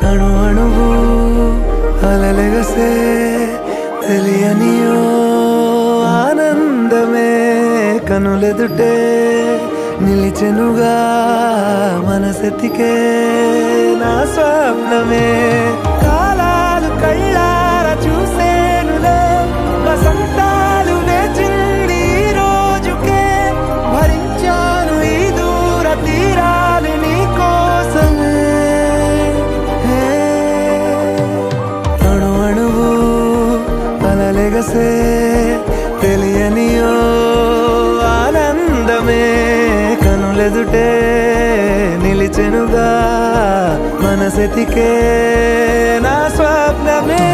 అణు అణువు అలలెగసే తెలియనియో ఆనందమే కనులెదుటే నిలిచెనుగా మనసెతికే నా స్వప్నమే కాలాలు కళ్ళారా చూసేనులే వసంతాలు వేచింది ఈ రోజుకే భరించాను ఈ దూర తీరాలు నీ కోసమే అణు అణువు అలలెగసే తెలియనియో ఆనందమే కనులెదుటే నిలిచెనుగా మనసెతికే నా స్వప్నమే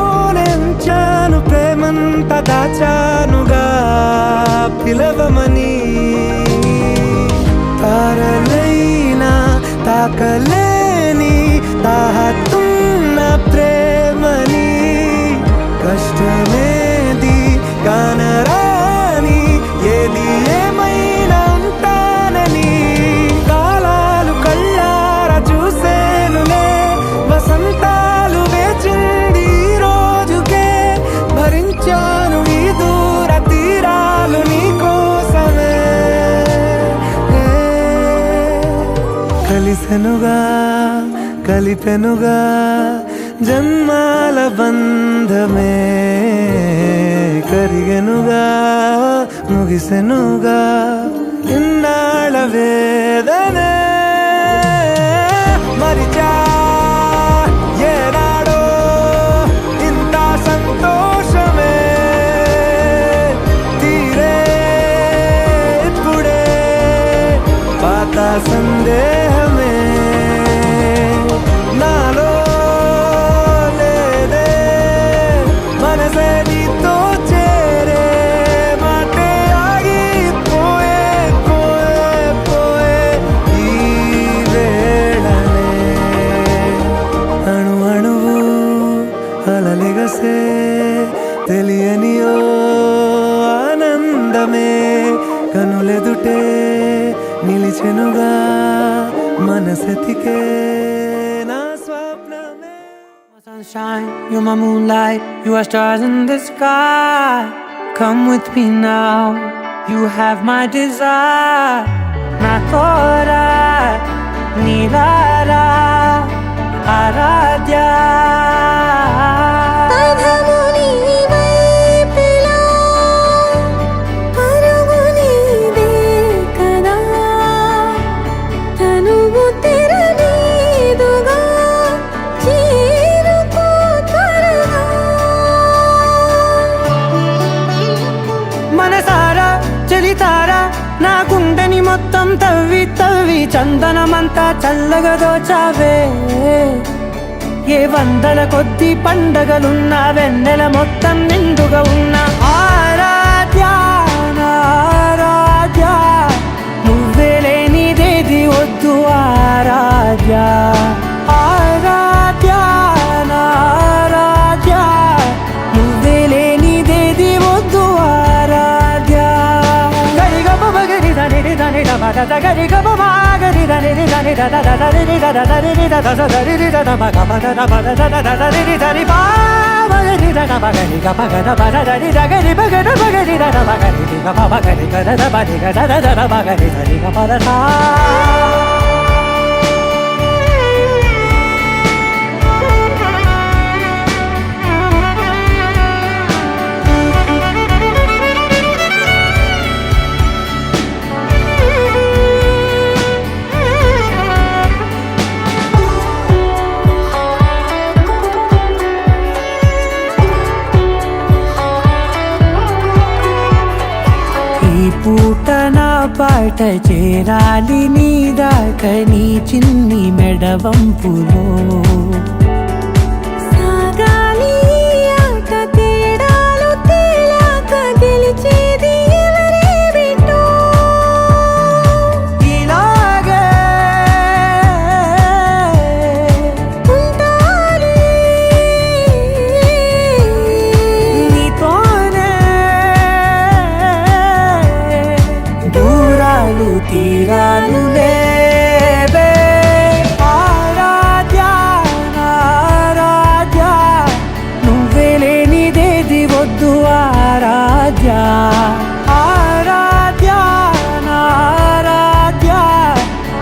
నాలోనెంచాను ప్రేమంత దాచానుగా పిలవమని తారలైనా తాకలేని తాహతున్న ప్రేమని కష్టమేది కానరాని ఏది ఏమైనా ఉంటానని కాలాలు కళ్ళారా చూసేనులే వసంతాలు వేచింది ఈ రోజుకే భరించాను ఈ దూర తీరాలు నీ కోసమే కలిసెనుగా కలిపెనుగా జన్మాల బంధమే కరిగెనుగా ముగిసెనుగా ఇన్నాళ్ళ వేదనే మరిచా ఏనాడో ఇంత సంతోషమే తీరే ఇప్పుడే పాత సందేహమే నాలో లేదే మనసే నీతో చేరే మాటే ఆగిపోయే పోయే పోయే ఈ వేళనే అణు అణువు అలలెగసే తెలియనియో ఆనందమే కనులెదుటే నిలిచెనుగా మనసెతికే నా స్వప్నమే Sunshine, you're my moonlight, you are stars in the sky. Come with me now, you have my desire. Na tora, nilara, aradhya. మనసారా చలితారా నా గుండెని మొత్తం తవ్వి తవ్వి చందనమంతా చల్లగా దోచావే ఏ వందల కొద్ది పండగలున్నా వెన్నెల మొత్తం నిండుగా ఉన్న ఆరాధ్య నా ఆరాధ్య నువ్వే లేనిదేది వద్దు ఆరాధ్య ఆరాధ్య నా ఆరాధ్య నువ్వే లేనిదేది వద్దు ఆరాధ్య గరిగ బగరి దని దని మద గరిగ బగరి దని దని దద దరి దద దరి దద దరి దద మగ మద మద దద దరి దరి బావరి దద మగరి గ మగ మద దరి దగరి బగర బగరి దద మగరి గ మగరి గ దద బరి గ దద దద మగరి దరి గ మద సా పూట నా పాట చేరాలి నీ దాకా నీ చిన్ని మెడవంపులో సాగాలి ఈ ఆట తేడాలు తేలాక గెలిచేది ఎవరే బిడ్డో ఇలాగే ఉంటాలి నీతోనే దూరాలు తీరాలు లేవే ఆరాధ్య నా ఆరాధ్య నువ్వే లేనిదేది వద్దు ఆరాధ్య ఆరాధ్య నా ఆరాధ్య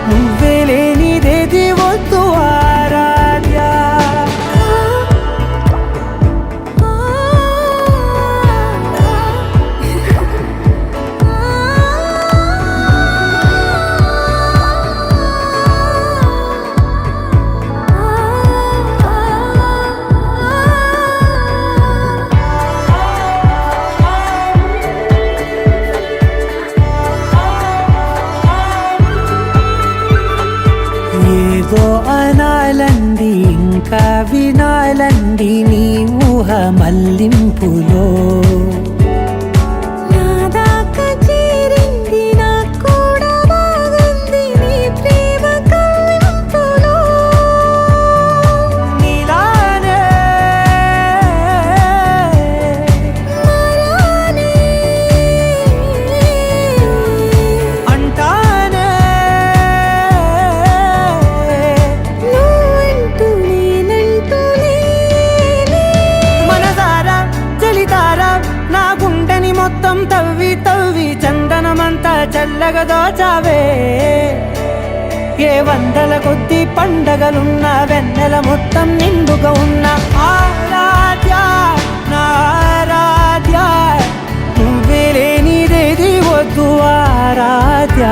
నువ్వే లేనిదేది వద్దు ఆరాధ్య ఏదో అనాలంది ఇంకా వినాలంది నీ ఊహ మల్లింపులో నా దాకా చేరింది నాకు కూడా బాగుంది నీ ప్రేమ కవ్వింపులో నీలానే మారానే అంటానే నువ్వంటూ నేనంటూ లేనే మనసారా చలితారా నా గుండెని మొత్తం తవ్వి తవ్వి చందనమంతా చల్లగా దోచావే ఏ వందల కొద్ది పండగలున్న వెన్నెల మొత్తం నిండుగా ఉన్న ఆరాధ్య నా ఆరాధ్య నువ్వే లేనిదేది వద్దు ఆరాధ్య